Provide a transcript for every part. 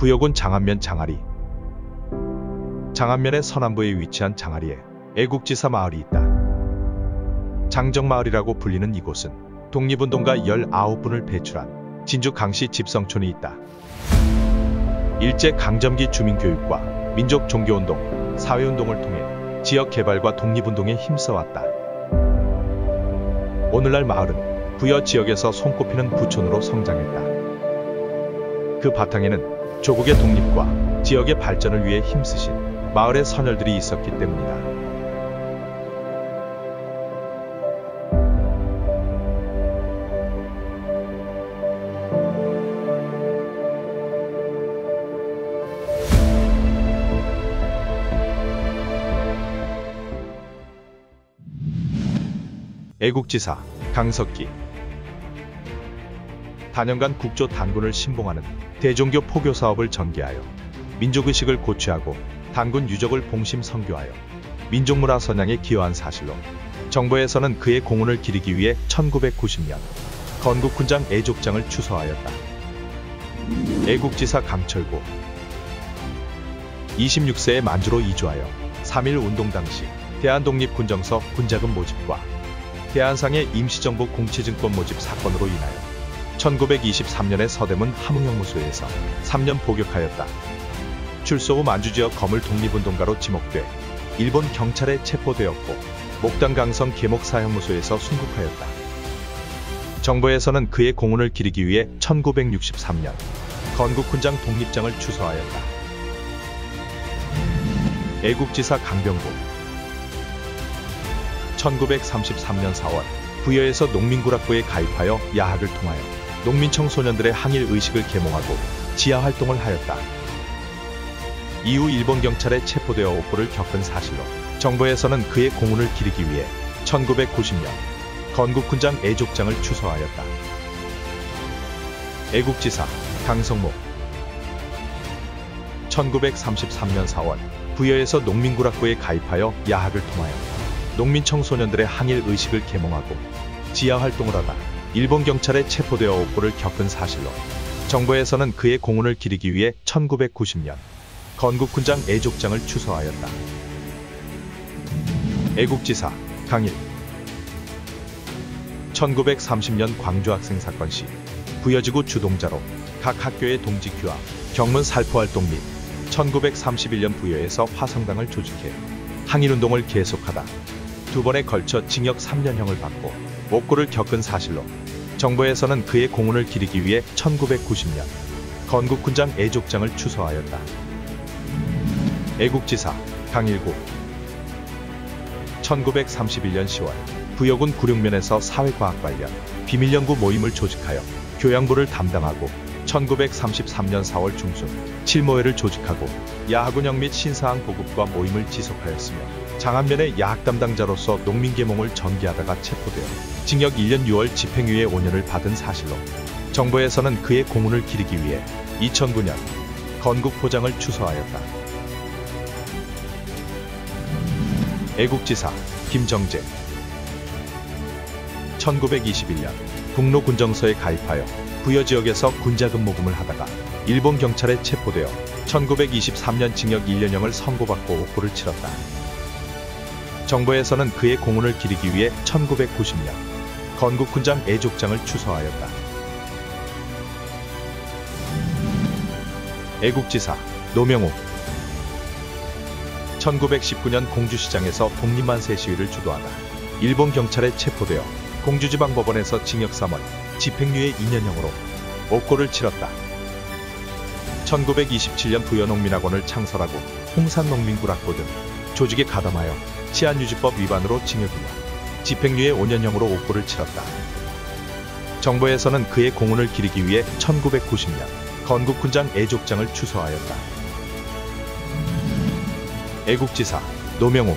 부여군 장안면 장아리. 장안면의 서남부에 위치한 장아리에 애국지사 마을이 있다. 장정마을이라고 불리는 이곳은 독립운동가 19분을 배출한 진주 강씨 집성촌이 있다. 일제 강점기 주민교육과 민족 종교운동, 사회운동을 통해 지역 개발과 독립운동에 힘써왔다. 오늘날 마을은 부여 지역에서 손꼽히는 부촌으로 성장했다. 그 바탕에는 조국의 독립과 지역의 발전을 위해 힘쓰신 마을의 선열들이 있었기 때문이다. 애국지사 강석기. 단연간 국조 단군을 신봉하는 대종교 포교 사업을 전개하여 민족의식을 고취하고 단군 유적을 봉심 선교하여 민족문화 선양에 기여한 사실로 정부에서는 그의 공훈을 기리기 위해 1990년 건국훈장 애족장을 추서하였다. 애국지사 강철구. 26세에 만주로 이주하여 3.1 운동 당시 대한독립군정서 군자금 모집과 대한상의 임시정부 공치증권 모집 사건으로 인하여 1923년에 서대문 함흥형무소에서 3년 복역하였다. 출소 후 만주지역 거물 독립운동가로 지목돼 일본 경찰에 체포되었고 목당 강성 계목사형무소에서 순국하였다. 정부에서는 그의 공훈을 기리기 위해 1963년 건국훈장 독립장을 추서하였다. 애국지사 강병구. 1933년 4월 부여에서 농민구락부에 가입하여 야학을 통하여 농민청소년들의 항일 의식을 계몽하고 지하활동을 하였다. 이후 일본 경찰에 체포되어 옥고를 겪은 사실로 정부에서는 그의 공훈을 기리기 위해 1990년 건국훈장 애족장을 추서하였다. 애국지사 강성모. 1933년 4월 부여에서 농민구락부에 가입하여 야학을 통하여 농민청소년들의 항일 의식을 계몽하고 지하활동을 하다 일본 경찰에 체포되어 옥고를 겪은 사실로 정부에서는 그의 공훈을 기리기 위해 1990년 건국훈장 애족장을 추서하였다. 애국지사 강일. 1930년 광주학생 사건 시 부여지구 주동자로 각 학교의 동지규화, 경문 살포활동 및 1931년 부여에서 화성당을 조직해 항일운동을 계속하다 두 번에 걸쳐 징역 3년형을 받고 옥고를 겪은 사실로 정부에서는 그의 공훈을 기리기 위해 1990년 건국훈장 애족장을 추서하였다. 애국지사 강일구. 1931년 10월 부여군 구룡면에서 사회과학 관련 비밀연구 모임을 조직하여 교양부를 담당하고 1933년 4월 중순 칠모회를 조직하고 야학운영 및 신사항 보급과 모임을 지속하였으며 장안면의 야학 담당자로서 농민계몽을 전개하다가 체포되어 징역 1년 6월 집행유예 5년을 받은 사실로 정부에서는 그의 공훈을 기리기 위해 2009년 건국포장을 추서하였다. 애국지사 김정재. 1921년 북로군정서에 가입하여 부여지역에서 군자금 모금을 하다가 일본 경찰에 체포되어 1923년 징역 1년형을 선고받고 옥고를 치렀다. 정부에서는 그의 공훈을 기리기 위해 1990년 건국훈장 애족장을 추서하였다. 애국지사 노명욱. 1919년 공주시장에서 독립만세 시위를 주도하다 일본 경찰에 체포되어 공주지방법원에서 징역 3월, 집행유예 2년형으로 옥고를 치렀다. 1927년 부여농민학원을 창설하고 홍산농민구락부 등 조직에 가담하여 치안유지법 위반으로 징역 2년, 집행유예 5년형으로 옥고를 치렀다. 정부에서는 그의 공훈을 기리기 위해 1990년 건국훈장 애족장을 추서하였다. 애국지사 노명욱.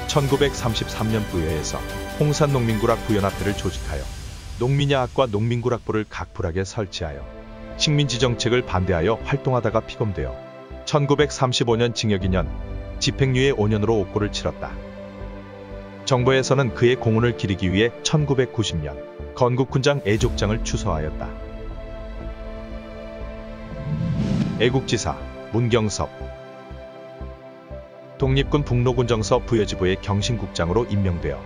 1933년 부여에서 홍산농민구락 부연합회를 조직하여 농민야학과 농민구락부를 각 부락에 설치하여 식민지정책을 반대하여 활동하다가 피검되어 1935년 징역 2년, 집행유예 5년으로 옥고를 치렀다. 정부에서는 그의 공훈을 기리기 위해 1990년 건국훈장 애족장을 추서하였다. 애국지사 문경섭. 독립군 북로군정서 부여지부의 경신국장으로 임명되어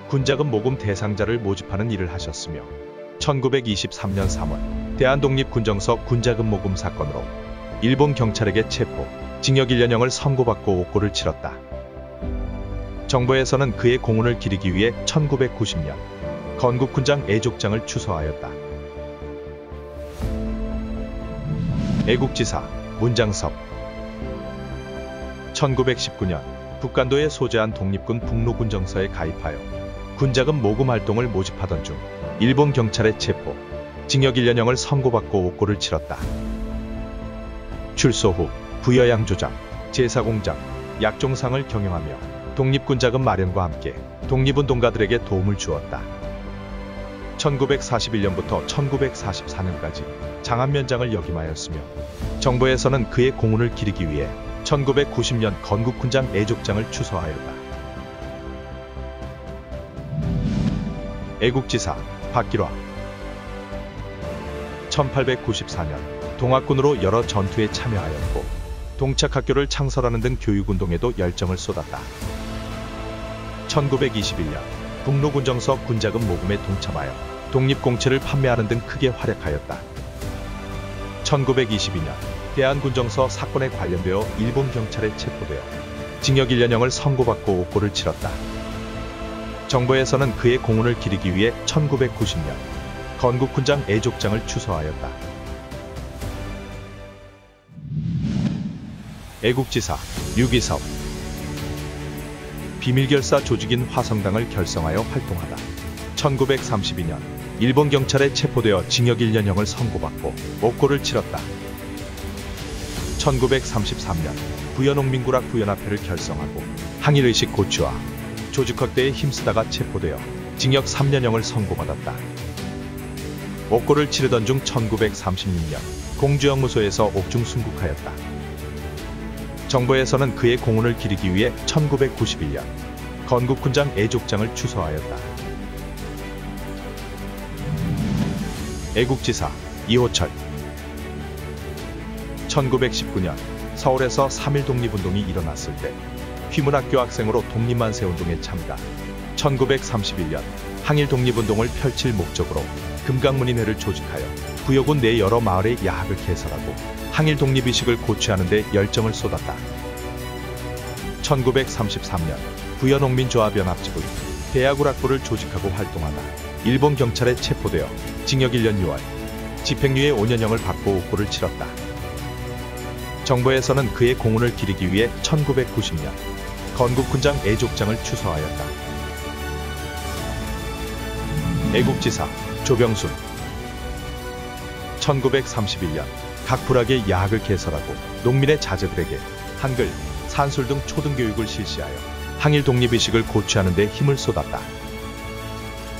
군자금 모금 대상자를 모집하는 일을 하셨으며 1923년 3월 대한독립군정서 군자금 모금 사건으로 일본 경찰에게 체포, 징역 1년형을 선고받고 옥고를 치렀다. 정부에서는 그의 공훈을 기리기 위해 1990년 건국훈장 애족장을 추서하였다. 애국지사 문장섭. 1919년 북간도에 소재한 독립군 북로군정서에 가입하여 군자금 모금 활동을 모집하던 중 일본 경찰의 체포, 징역 1년형을 선고받고 옥고를 치렀다. 출소 후 부여양조장, 제사공장, 약종상을 경영하며 독립군자금 마련과 함께 독립운동가들에게 도움을 주었다. 1941년부터 1944년까지 장안면장을 역임하였으며 정부에서는 그의 공훈을 기리기 위해 1990년 건국훈장 애족장을 추서하였다. 애국지사 박길화. 1894년 동학군으로 여러 전투에 참여하였고 동착학교를 창설하는 등 교육운동에도 열정을 쏟았다. 1921년 북로군정서 군자금 모금에 동참하여 독립공채를 판매하는 등 크게 활약하였다. 1922년 대한군정서 사건에 관련되어 일본 경찰에 체포되어 징역 1년형을 선고받고 옥고를 치렀다. 정부에서는 그의 공훈을 기리기 위해 1990년 건국훈장 애족장을 추서하였다. 애국지사 류기섭. 비밀결사 조직인 화성당을 결성하여 활동하다 1932년 일본 경찰에 체포되어 징역 1년형을 선고받고 옥고를 치렀다. 1933년 부여농민구락 부연합회를 결성하고 항일의식 고취와 조직 확대에 힘쓰다가 체포되어 징역 3년형을 선고받았다. 옥고를 치르던 중 1936년 공주영무소에서 옥중 순국하였다. 정부에서는 그의 공훈을 기리기 위해 1991년 건국훈장 애족장을 추서하였다. 애국지사 이호철. 1919년 서울에서 3.1 독립운동이 일어났을 때 휘문학교 학생으로 독립만세운동에 참가, 1931년 항일 독립운동을 펼칠 목적으로 금강문인회를 조직하여 부여군 내 여러 마을의 야학을 개설하고 항일 독립의식을 고취하는 데 열정을 쏟았다. 1933년 부여농민조합연합지부 대야구락부를 조직하고 활동하다 일본 경찰에 체포되어 징역 1년 6월, 집행유예 5년형을 받고 옥고를 치렀다. 정부에서는 그의 공훈을 기리기 위해 1990년 건국훈장 애족장을 추서하였다. 애국지사 조병순. 1931년 각 부락의 야학을 개설하고 농민의 자제들에게 한글, 산술 등 초등교육을 실시하여 항일 독립의식을 고취하는 데 힘을 쏟았다.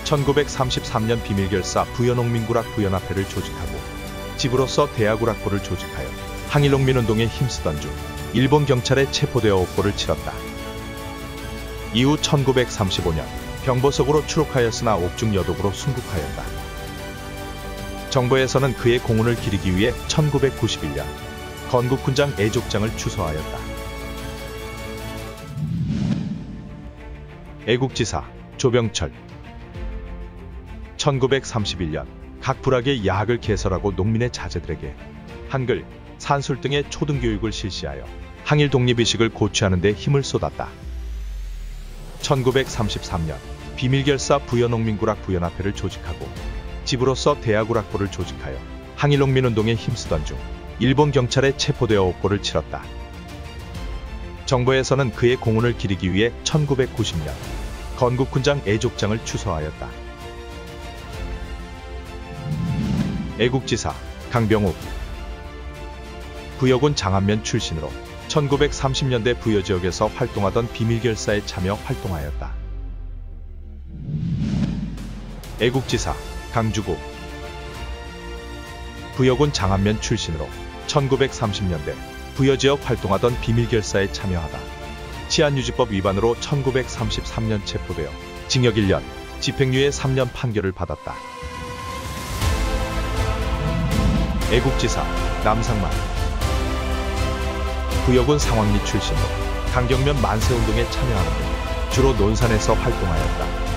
1933년 비밀결사 부여농민구락 부연합회를 조직하고 지부로서 대야구락부를 조직하여 항일농민운동에 힘쓰던 중 일본 경찰에 체포되어 옥고를 치렀다. 이후 1935년 병보석으로 추록하였으나 옥중 여독으로 순국하였다. 정부에서는 그의 공훈을 기리기 위해 1991년 건국훈장 애족장을 추서하였다. 애국지사 조병철. 1931년 각 부락의 야학을 개설하고 농민의 자제들에게 한글, 산술 등의 초등교육을 실시하여 항일 독립의식을 고취하는 데 힘을 쏟았다. 1933년 비밀결사 부여농민구락 부연합회를 조직하고 지부로서 대야구락부를 조직하여 항일농민운동에 힘쓰던 중 일본 경찰에 체포되어 옥고를 치렀다. 정부에서는 그의 공훈을 기리기 위해 1990년 건국훈장 애족장을 추서하였다. 애국지사 강병욱. 부여군 장안면 출신으로 1930년대 부여지역에서 활동하던 비밀결사에 참여 활동하였다. 애국지사 강주구. 부여군 장안면 출신으로 1930년대 부여지역 활동하던 비밀결사에 참여하다 치안유지법 위반으로 1933년 체포되어 징역 1년, 집행유예 3년 판결을 받았다. 애국지사 남상만. 부여군 상황리 출신 후 강경면 만세운동에 참여하는 등 주로 논산에서 활동하였다.